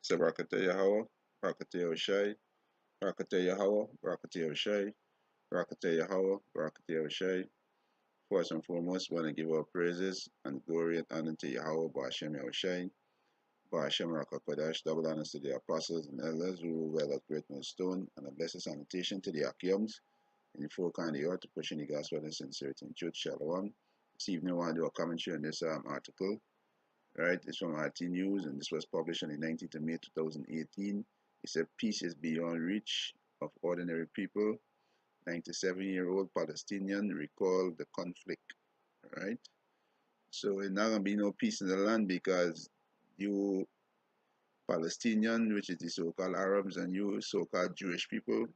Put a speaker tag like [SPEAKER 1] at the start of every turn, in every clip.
[SPEAKER 1] So Rakata Yahweh, Rakata Yoshai, Rakata Yahweh, Rakata Yoshai, Rakata Yahweh, Rakata Yoshai. First and foremost, want to give our praises and glory and honor to Yahweh, Ba'ashem Yahushai, Ba'ashem Rakakodash, double honors to the apostles and elders who rule well at Great Millstone, and a blessed salutation to the Akiums in the four kind of the earth to push in the gospel and sincerity and truth. Shalom. This evening, I want to do a commentary on this article. Right, it's from RT News, and this was published on the 19th of May 2018. It said, "Peace is beyond reach of ordinary people. 97-year-old Palestinian recalled the conflict." Right, so it's not gonna be no peace in the land because you Palestinian, which is the so-called Arabs, and you so-called Jewish people,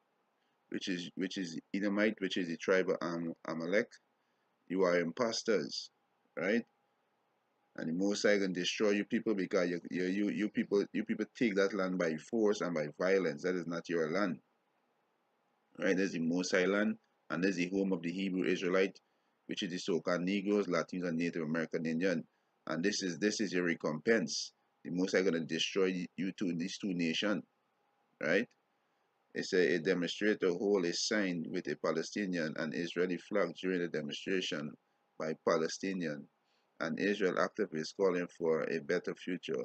[SPEAKER 1] which is Edomite, which is the tribe of Amalek, you are imposters, right? And the Most High can destroy you people because you people take that land by force and by violence. That is not your land, right? That's the Most High land, and that's the home of the Hebrew Israelite, which is the so-called Negroes, Latinos, and Native American Indian. And this is your recompense. The Most High gonna destroy you to these two nations, right? It's a demonstrator hold a sign with a Palestinian and Israeli flag during the demonstration by Palestinian and Israel activists calling for a better future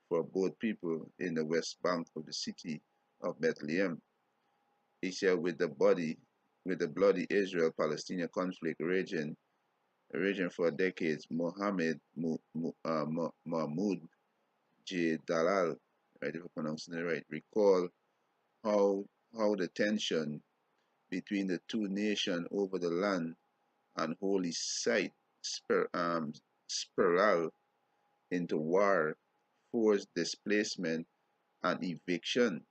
[SPEAKER 1] for both people in the west bank of the city of Bethlehem. He said with the bloody Israel-Palestinian conflict raging for decades, Mahmoud J. Dalal, right, if I'm pronouncing it right, recall how the tension between the two nations over the land and holy site spiral into war, forced displacement, and eviction.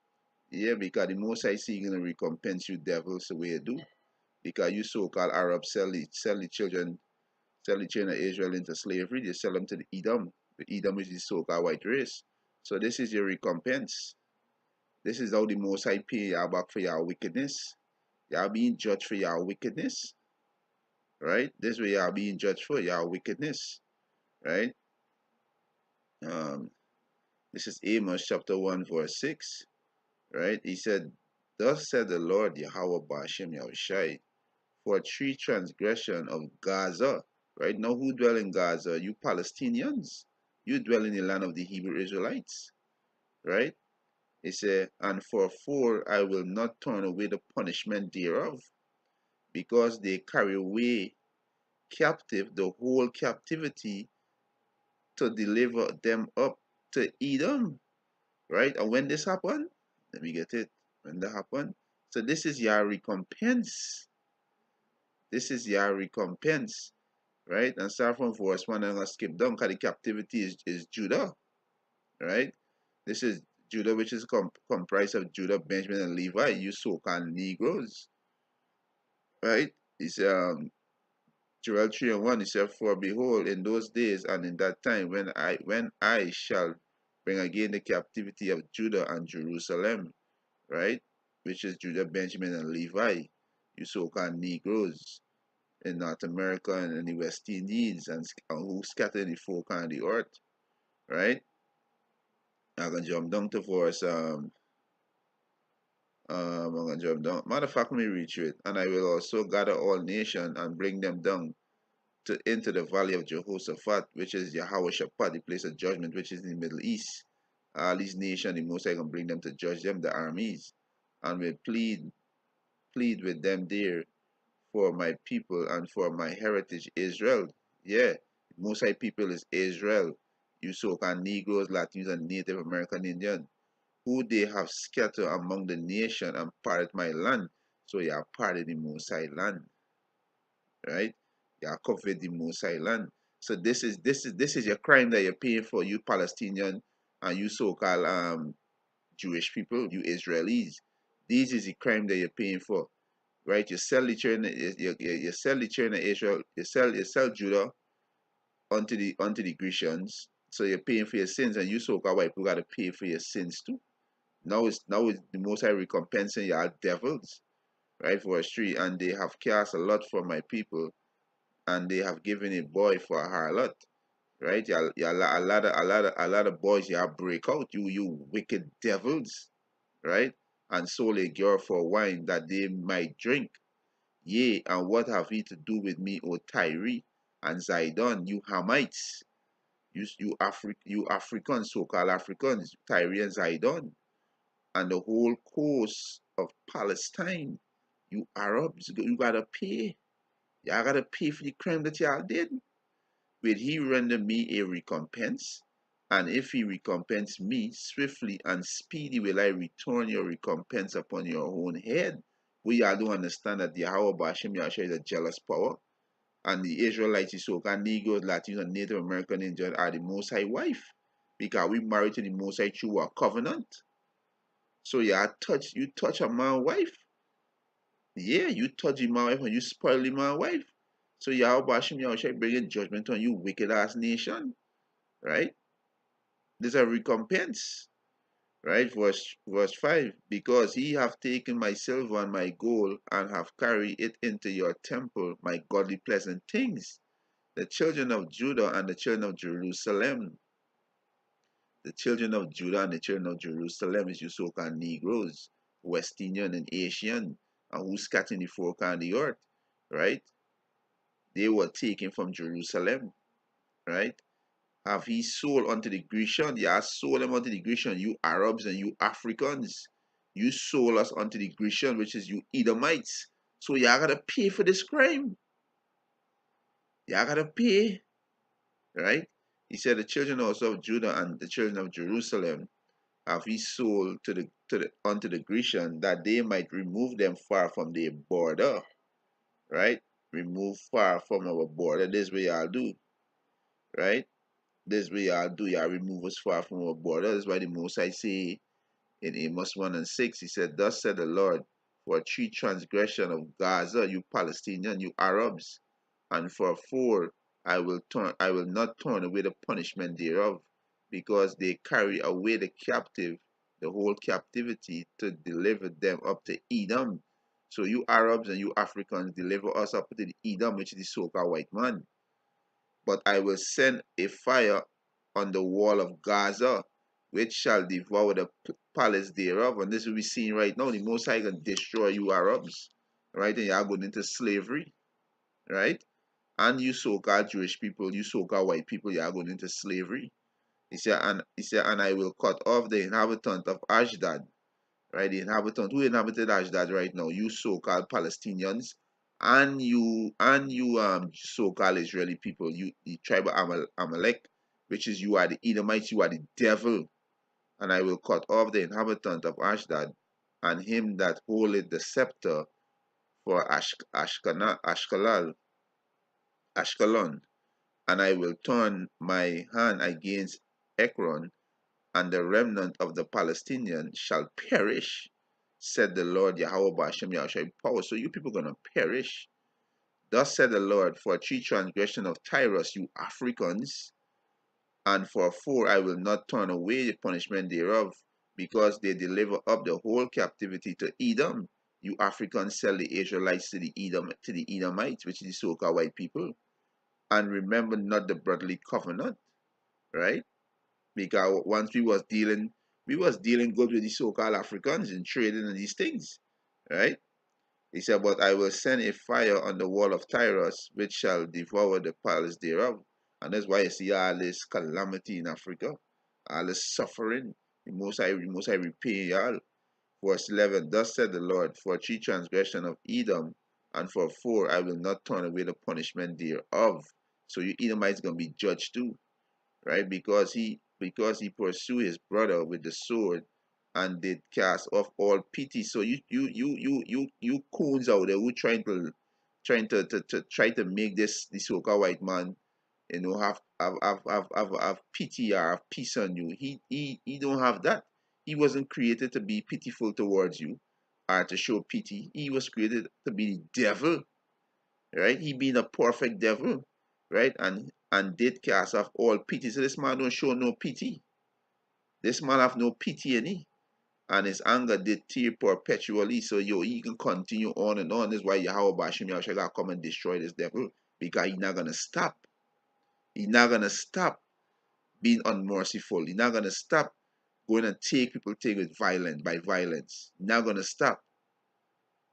[SPEAKER 1] Yeah, because the Most High see gonna recompense you devils the way you do. Because you so-called Arabs sell the children of Israel into slavery. They sell them to the Edom. The Edom is the so-called white race. So this is your recompense. This is how the Most High pay y'all back for your wickedness. Y'all being judged for your wickedness, right? This way y'all being judged for your wickedness, right? Um, this is Amos chapter 1 verse 6, right? He said, "Thus said the Lord Yahweh Ba'ashem Yahushai, for three transgression of Gaza." Right now, who dwell in Gaza? You Palestinians. You dwell in the land of the Hebrew Israelites, right? He said, "And for four I will not turn away the punishment thereof, because they carry away captive the whole captivity to deliver them up to Edom." Right? And when this happened, let me get it. When that happened, so this is your recompense. This is your recompense, right? And start from verse 1 and I'm gonna skip down because the captivity is Judah, right? This is Judah, which is comprised of Judah, Benjamin, and Levi, you so-called Negroes, right? It's Joel 3 and 1, he said, "For behold, in those days and in that time when I shall bring again the captivity of Judah and Jerusalem," right? Which is Judah, Benjamin, and Levi, you so-called Negroes in North America and in the West Indies, and who scattered the four corners of the earth, right? I'm gonna jump down to verse I'm gonna jump down. Matter of fact, let me read through it. "And I will also gather all nations and bring them down into the valley of Jehoshaphat, which is Yahweh Shaphat, the place of judgment, which is in the Middle East. All these nations, the Most High can bring them to judge them, the armies, and will plead with them there for my people and for my heritage Israel." Yeah, Most High people is Israel. You so-called Negroes, Latinos, and Native American Indian, who they have scattered among the nation and parted my land. So you are part of the Most High land, right? You are covered the Most High land. So this is your crime that you're paying for, you Palestinian and you so-called Jewish people, you Israelis. This is the crime that you're paying for, right? You sell the children, you sell the children of Israel, you sell Judah unto the Grecians. So you're paying for your sins, and you so-called white people gotta pay for your sins too. Now it's the Most High recompensing your devils, right? Verse 3, "And they have cast a lot for my people, and they have given a boy for a harlot." right? A lot of boys, you break out, you wicked devils, right? And sold a girl for wine that they might drink. Yea, and what have ye to do with me, O Tyre and Zidon, you Hamites, you Africans, so-called Africans, Tyre and Zidon, and the whole coast of Palestine, you Arabs, you gotta pay. Y'all gotta pay for the crime that y'all did. Will he render me a recompense? And if he recompense me, swiftly and speedy will I return your recompense upon your own head. We all don't understand that Yahweh Bashim Yahshua is a jealous power. And the Israelites, the so-called Negroes, Latinos, and Native American Indians are the Most High wife. Because we married to the Most High through a covenant. So you touch a man's wife. Yeah, you touch the man's wife and you spoil the man's wife. So Yahweh Bashim Yahshua bringing judgment on you, wicked ass nation. Right? There's a recompense, right? Verse 5, because ye have taken my silver and my gold and have carried it into your temple, my godly pleasant things. The children of Judah and the children of Jerusalem. The children of Judah and the children of Jerusalem is your so-called Negroes, West Indian and Asian, and who scattered in the four corners of the earth, right? They were taken from Jerusalem, right? Have he sold unto the Grecian? Yeah, sold them unto the Grecian, you Arabs and you Africans. You sold us unto the Grecian, which is you Edomites. So y'all gotta pay for this crime. Y'all gotta pay, right? He said, the children also of Judah and the children of Jerusalem have he sold unto the Grecian, that they might remove them far from their border, right? Remove far from our border. This way y'all do, right? This way y'all do. Y'all remove us far from our border. That's why the Most I say in Amos 1 and 6, he said, thus said the Lord, for 3 transgression of Gaza, you Palestinians, you Arabs, and for 4, I will not turn away the punishment thereof, because they carry away the captive, the whole captivity, to deliver them up to Edom. So you Arabs and you Africans deliver us up to the Edom, which is the so-called white man. But I will send a fire on the wall of Gaza, which shall devour the palace thereof. And this will be seen right now. The Most High can destroy you Arabs, right? And you are going into slavery, right? And you so-called Jewish people, you so-called white people, you are going into slavery. He said, and I will cut off the inhabitant of Ashdod, right? The inhabitant who inhabited Ashdod right now, you so-called Palestinians, and you so-called Israeli people, you the tribe of Amalek, which is you are the Edomites, you are the devil, and I will cut off the inhabitant of Ashdod, and him that holdeth the scepter for Ashkelon, and I will turn my hand against Ekron, and the remnant of the Palestinians shall perish, said the Lord Yahweh Bashem Yahshua power. So you people are gonna perish. Thus said the Lord, for 3 transgression of Tyrus, you Africans, and for 4 I will not turn away the punishment thereof, because they deliver up the whole captivity to Edom. You Africans sell the Israelites to the Edomites, which is the so-called white people, and remember not the brotherly covenant, right? Because once we was dealing good with the so-called Africans and trading in these things, right? He said, but I will send a fire on the wall of Tyrus, which shall devour the palace thereof. And that's why you see all this calamity in Africa, all this suffering. The Most High repay y'all. Verse 11, thus said the Lord, for 3 transgression of Edom, and for 4 I will not turn away the punishment thereof. So you Edomites gonna be judged too, right? Because he pursued his brother with the sword and did cast off all pity. So you coons out there who try to make this so-called white man, have pity or have peace on you. He don't have that. He wasn't created to be pitiful towards you or to show pity. He was created to be the devil, right? He being a perfect devil, right? And did cast off all pity. So this man don't show no pity. This man have no pity in him. And his anger did tear perpetually. So he can continue on and on. This is why Yahweh Bashim Yahshua come and destroy this devil. Because he's not gonna stop. He's not gonna stop being unmerciful. He's not gonna stop going and take people take with violence by violence. He's not gonna stop.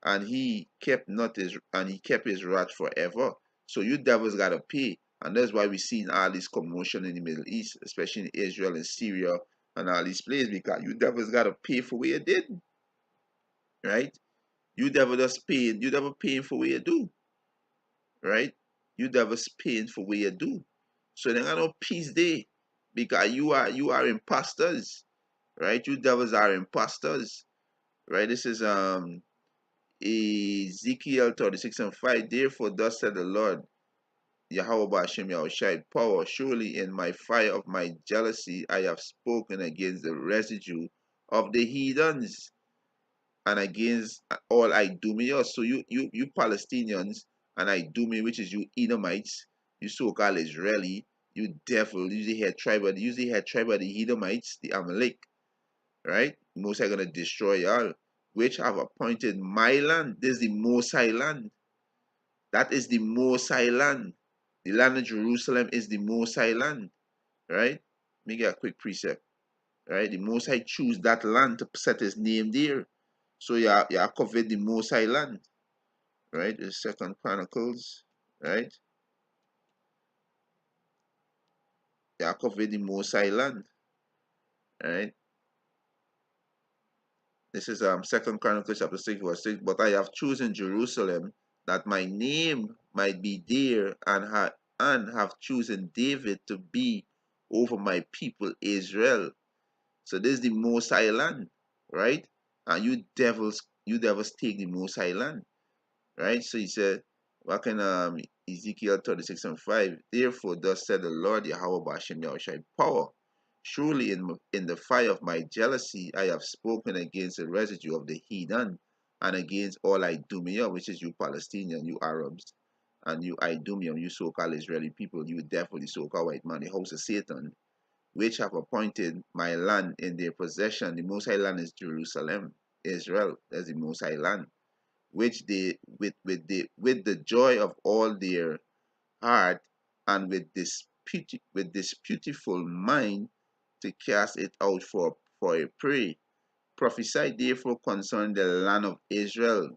[SPEAKER 1] And he kept his wrath forever. So you devils gotta pay. And that's why we see all this commotion in the Middle East, especially in Israel and Syria and all these places, because you devils gotta pay for what you did. Right? You devil paying for what you do. Right? You devils paying for what you do. So they got no peace day. Because you are imposters. Right? You devils are imposters. Right? This is Ezekiel 36:5. Therefore, thus said the Lord, Yahweh Hashem Yahushai, power, surely in my fire of my jealousy I have spoken against the residue of the heathens and against all Idumeans. So you Palestinians and Idumea, which is you Edomites, you so-called Israeli, you devil, usually head tribe of the Edomites, the Amalek, right? Most are gonna destroy y'all, which have appointed my land. This is the Most High land. That is the Most High land. The land of Jerusalem is the Most High land, right? Let me get a quick precept, right? The Most High choose that land to set His name there. So you are covered the Most High land, right? The Second Chronicles, right? You are covered the Most High land, right? This is Second Chronicles chapter 6 verse 6. But I have chosen Jerusalem that my name might be there, and have chosen David to be over my people Israel. So this is the Most High land, right? And you devils take the Most High land, right? So he said, what can Ezekiel 36:5? Therefore, thus said the Lord Yahweh Bashem Yahushai, power. Surely in the fire of my jealousy I have spoken against the residue of the heathen and against all Idumea, which is you Palestinians, you Arabs, and you Idumea, you so-called Israeli people, you devil, the so-called white man, the house of Satan, which have appointed my land in their possession. The Most High land is Jerusalem, Israel. That's the Most High land, which they with the joy of all their heart and with this beautiful mind to cast it out for a prey. Prophesy therefore concerning the land of Israel,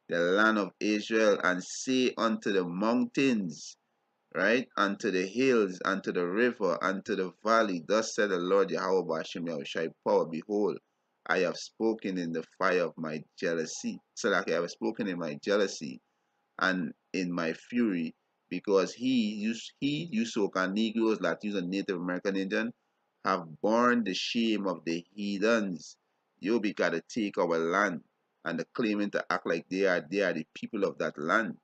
[SPEAKER 1] and say unto the mountains, right, unto the hills, unto the river, unto the valley, thus said the Lord Yahweh Hashem Yahushai power, behold, I have spoken in the fire of my jealousy. So like I have spoken in my jealousy and in my fury, because you so-called Negroes, Latinos, and Native American Indian have borne the shame of the heathens. You be gotta take our land and the claiming to act like they are the people of that land,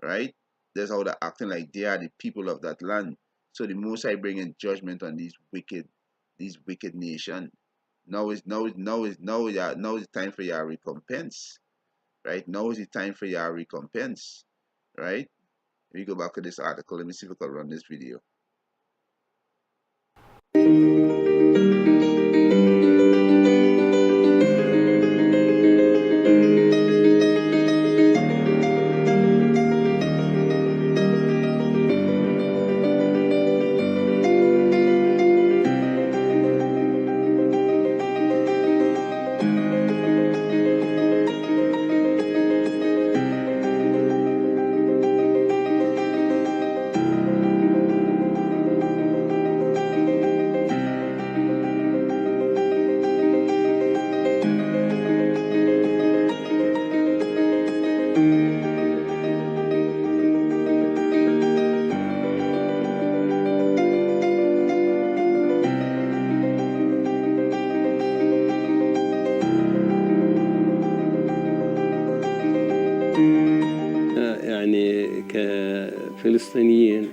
[SPEAKER 1] right? That's how they're acting like they are the people of that land. So the Most High bringing judgment on these wicked nation. Now is the time for your recompense, right? Now is the time for your recompense, right? Let me go back to this article. Let me see if I can run this video.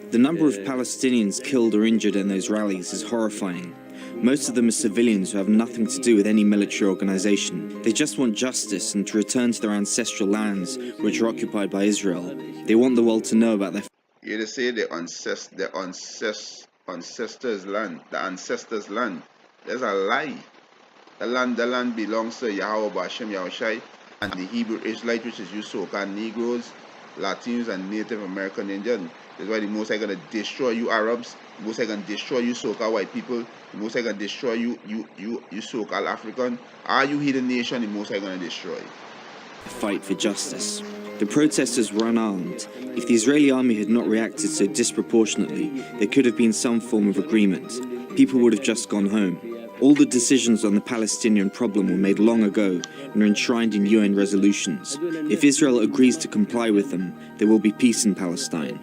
[SPEAKER 2] The number of Palestinians killed or injured in those rallies is horrifying. Most of them are civilians who have nothing to do with any military organization. They just want justice and to return to their ancestral lands, which are occupied by Israel. They want the world to know about their...
[SPEAKER 1] Here they say the ancestors' land. The ancestors' land. There's a lie. The land belongs to Yahweh Bashem Yahushai and the Hebrew Israelites, which is you so-called Negroes, Latinos and Native American Indians. That's why the Most High gonna destroy you Arabs. The Most High gonna destroy you so-called white people. The Most High gonna destroy you so-called African. Are you hidden nation? The Most High gonna destroy.
[SPEAKER 2] Fight for justice. The protesters were unarmed. If the Israeli army had not reacted so disproportionately, there could have been some form of agreement. People would have just gone home. All the decisions on the Palestinian problem were made long ago and are enshrined in UN resolutions. If Israel agrees to comply with them, there will be peace in Palestine.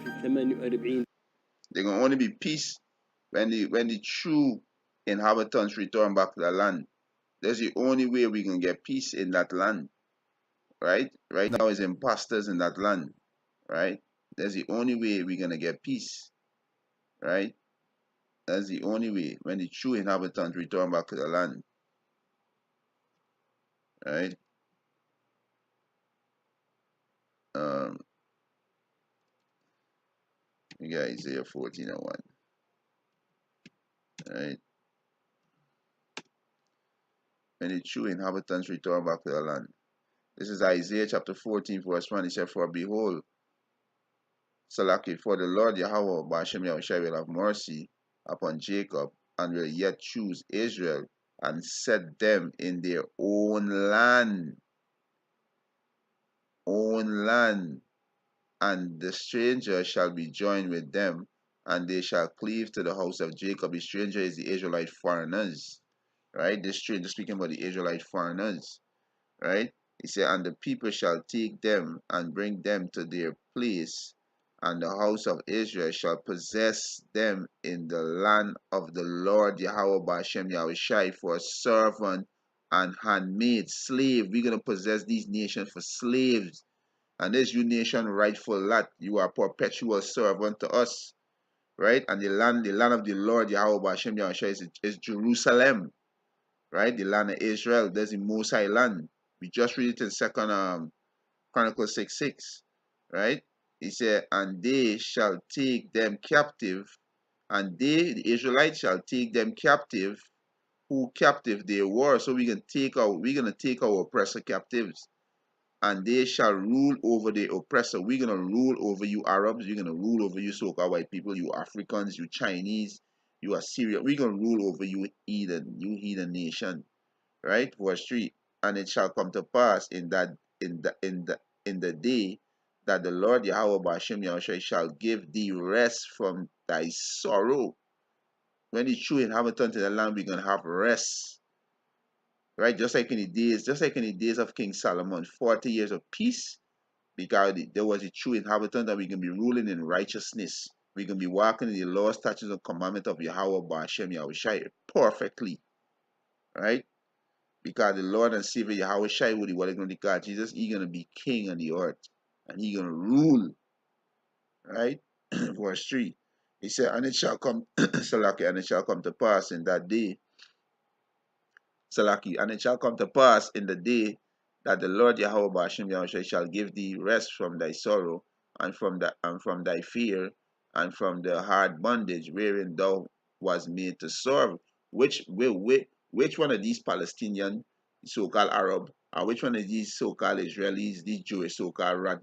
[SPEAKER 1] They're gonna only be peace when the true inhabitants return back to the land. That's the only way we can get peace in that land. Right? Right now is imposters in that land. Right? That's the only way we're gonna get peace. Right? That's the only way when the true inhabitants return back to the land. Right? You got Isaiah 14:1. Right? When the true inhabitants return back to the land. This is Isaiah chapter 14, verse 1. It said, For behold, Salaki, for the Lord Yahweh, Bashem Yahushua, will have mercy upon Jacob, and will yet choose Israel, and set them in their own land. Own land. And the stranger shall be joined with them, and they shall cleave to the house of Jacob. The stranger is the Israelite foreigners. Right? The stranger speaking about the Israelite foreigners. Right? He said, and the people shall take them and bring them to their place, and the house of Israel shall possess them in the land of the Lord Yahweh Bashem Yahushai for a servant and handmaid, slave. We're going to possess these nations for slaves. And this you nation rightful lot. You are perpetual servant to us. Right? And the land of the Lord Yahweh Bashem Yahushai is Jerusalem. Right? The land of Israel. There's the Most High land. We just read it in Second Chronicles 6:6, right? He said, and they shall take them captive, and they, the Israelites, shall take them captive. Who captive they were? So we're gonna take our oppressor captives, and they shall rule over the oppressor. We're gonna rule over you Arabs. You're gonna rule over you so-called white people, you Africans, you Chinese, you Assyria. We're gonna rule over you heathen nation. Right? Verse 3. And it shall come to pass in the day that the Lord Yahweh Bashem Yahushua shall give thee rest from thy sorrow. When the true inhabitants in the land, we're gonna have rest. Right? Just like in the days of King Solomon, 40 years of peace, because there was a true inhabitant that we can be ruling in righteousness. We can be walking in the law, statutes, and commandment of Yahweh Bashem Yahushua perfectly. Right? Because the Lord and Savior Yahweh Shai would the God Jesus, He's gonna be king on the earth. And He's gonna rule. Right? Verse 3. He said, and it shall come, Salaki, and it shall come to pass in that day, Salaki, and it shall come to pass in the day that the Lord Yahweh Bashem Yahweh shall give thee rest from thy sorrow, and from thy fear, and from the hard bondage wherein thou was made to serve. Which one of these Palestinian so-called Arab, or which one of these so-called Israelis, these Jewish so-called rat,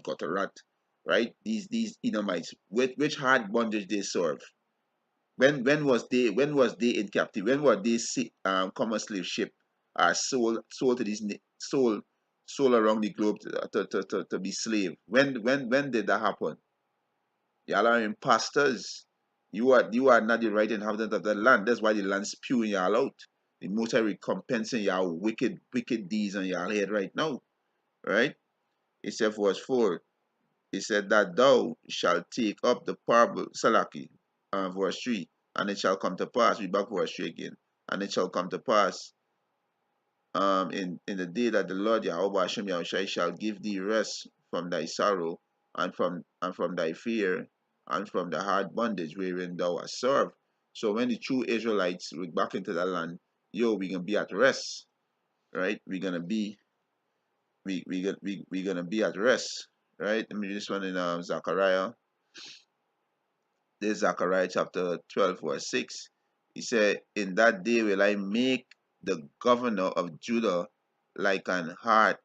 [SPEAKER 1] right? These Edomites, which hard bondage they serve? When was they in captivity? When were they common slave ship are sold to these sold around the globe to be slave? When did that happen? Y'all are imposters. You are not the right inhabitant of the land. That's why the land spewing y'all out. The most High recompensing y'all wicked deeds on y'all head right now. Right? It said verse 4. He said that thou shalt take up the parable, Salaki, verse 3, and it shall come to pass, read back verse 3 again, and it shall come to pass in the day that the Lord Yahweh Hashem Yahushai shall give thee rest from thy sorrow, and from thy fear, and from the hard bondage wherein thou hast served. So when the true Israelites look back into the land, we're gonna be at rest, right? We're gonna be at rest, right? Let me read this one in Zechariah. This is Zechariah chapter 12, verse 6. He said, in that day will I make the governor of Judah like an heart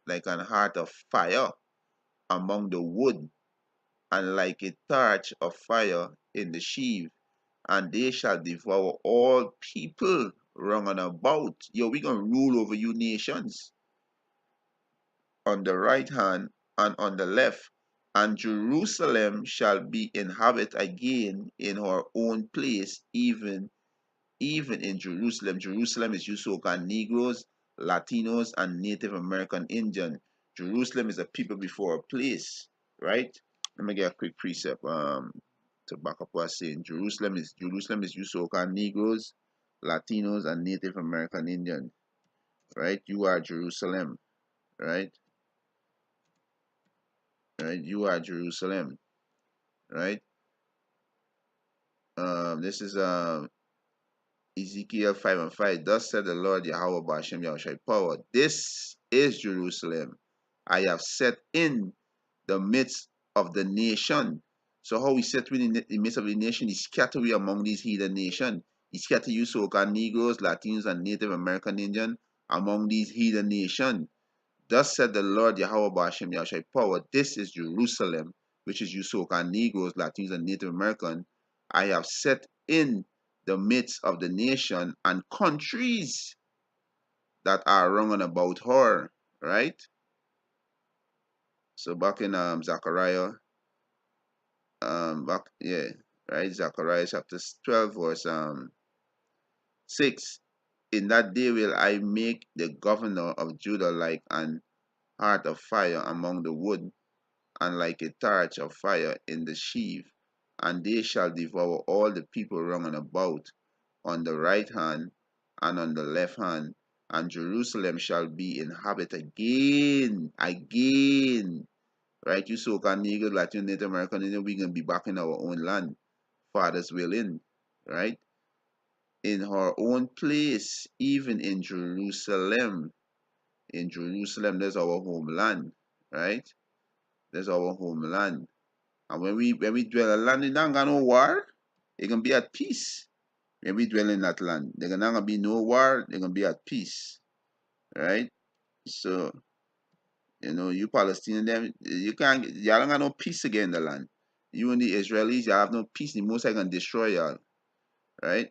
[SPEAKER 1] of fire among the wood, and like a torch of fire in the sheaf, and they shall devour all people round about. Yo, we gonna rule over you nations on the right hand and on the left, and Jerusalem shall be inhabited again in her own place, even in Jerusalem. Jerusalem is used to called Negroes, Latinos, and Native American Indian. Jerusalem is a people before a place, right? Let me get a quick precept to back up what I'm saying. Jerusalem is used to called Negroes, Latinos, and Native American Indian, right? You are Jerusalem, right? Right? You are Jerusalem, right? This is Ezekiel 5 and 5. Thus said the Lord Yahweh Bashem Yahushai Power. This is Jerusalem. I have set in the midst of the nation. So how he set within the midst of the nation, he scattered we among these heathen nations. He scattered you so-called Negroes, Latinos, and Native American Indian among these heathen nations. Thus said the Lord Yahweh Bashem Yahushai Power. This is Jerusalem, which is you so-called Negroes, Latinos, and Native American. I have set in the midst of the nation and countries that are round about her, right? So back in Zechariah, right, Zechariah chapter 12 verse 6. In that day will I make the governor of Judah like an heart of fire among the wood, and like a torch of fire in the sheaf, and they shall devour all the people round about on the right hand and on the left hand, and Jerusalem shall be inhabited again. Right? You so-called Negroes, Latin, Native American Indian, we're gonna be back in our own land, Father's willing, right? In her own place, even in Jerusalem. In Jerusalem, there's our homeland, right? There's our homeland. And when we dwell in land, it not gonna no war. It gonna be at peace. When we dwell in that land, there not gonna be no war. They're gonna be at peace, right? So you Palestinians, them you can't. Y'all don't got no peace again in the land. You and the Israelis, y'all have no peace. The Most High gonna destroy y'all, right?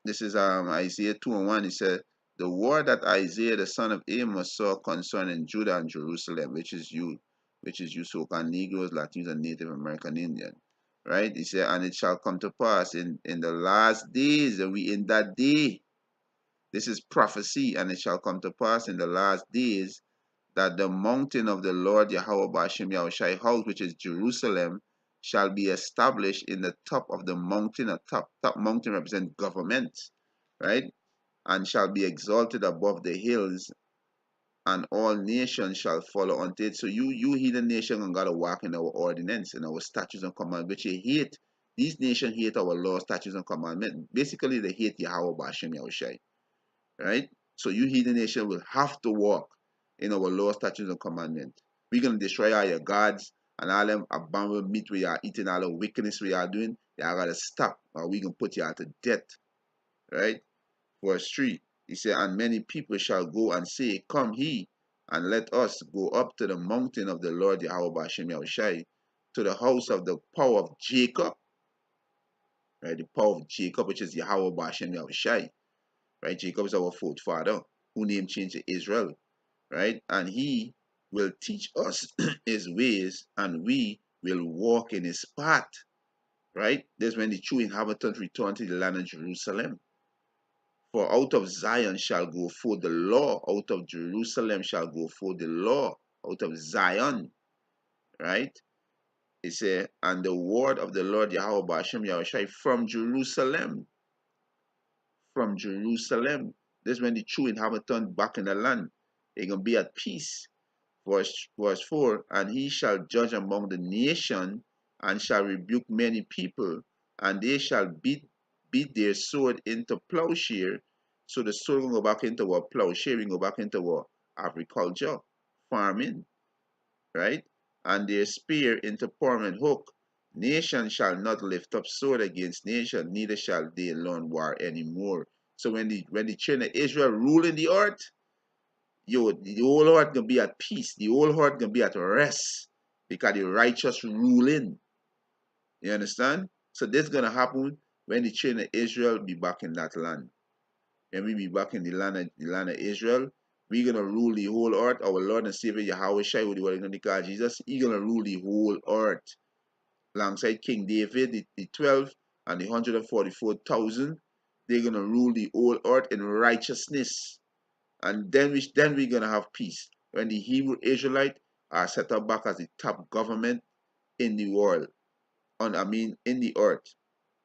[SPEAKER 1] This is Isaiah 2 and 1. It said, the word that Isaiah the son of Amos saw concerning Judah and Jerusalem, which is you so-called Negroes, Latinos, and Native American Indian. Right? He said, and it shall come to pass in the last days, and we in that day. This is prophecy, and it shall come to pass in the last days that the mountain of the Lord Yahweh Bashem Yahushai house, which is Jerusalem, shall be established in the top of the mountain. A top mountain represents government, right? And shall be exalted above the hills, and all nations shall follow unto it. So you heathen nation and gotta walk in our ordinance and our statutes and commandments, which you hate. These nations hate our law, statutes, and commandments. Basically, they hate Yahweh Bashem Yahushai, right? So you heathen nation will have to walk in our law, statutes, and commandments. We're gonna destroy all your gods and all them abominable meat we are eating, all the wickedness we are doing. Y'all gotta stop, or we gonna put y'all to death, right? Verse 3. He said, and many people shall go and say, come he, and let us go up to the mountain of the Lord Yahweh Bashem Yahushai, to the house of the power of Jacob, right? The power of Jacob, which is Yahweh Bashem Yahushai, right? Jacob is our forefather, who name changed to Israel, right? And he will teach us his ways, and we will walk in his path, right? That's when the true inhabitants return to the land of Jerusalem. For out of Zion shall go forth the law, out of Jerusalem shall go forth the law, out of Zion, right? It says, and the word of the Lord Yahweh Bashem Yahushai from Jerusalem, from Jerusalem. This is when the true inhabitant back in the land, they gonna be at peace. Verse 4, and he shall judge among the nation, and shall rebuke many people, and they shall beat their sword into plowshare. So the sword will go back into our plowshare, we go back into our agriculture, farming, right? And their spear into permanent hook. Nation shall not lift up sword against nation, neither shall they learn war anymore. So when the children of Israel rule in the earth, the whole earth gonna be at peace. The whole earth gonna be at rest, because the righteous ruling. You understand? So this is gonna happen when the children of Israel be back in that land. When we be back in the land of Israel, we're gonna rule the whole earth. Our Lord and Savior Yahweh Shai, what we're gonna call Jesus, He's gonna rule the whole earth. Alongside King David, the 12 and the 144,000, they're gonna rule the whole earth in righteousness. And then we're gonna have peace. When the Hebrew Israelite are set up back as the top government in the world, in the earth,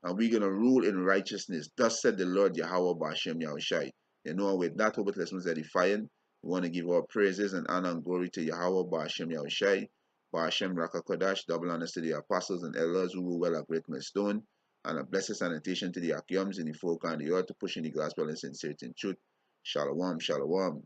[SPEAKER 1] and we're gonna rule in righteousness. Thus said the Lord Yahweh Bashem Yahushai. You know, with that hope lessons edifying, we want to give our praises and honor and glory to Yahweh Bashem Yahushai, Bashem Rakakodash, double honors to the apostles and elders who rule well at Great Millstone, and a blessed sanitation to the Akiums in the folk and the earth to push in the gospel in sincerity and truth. Shalom, shalom.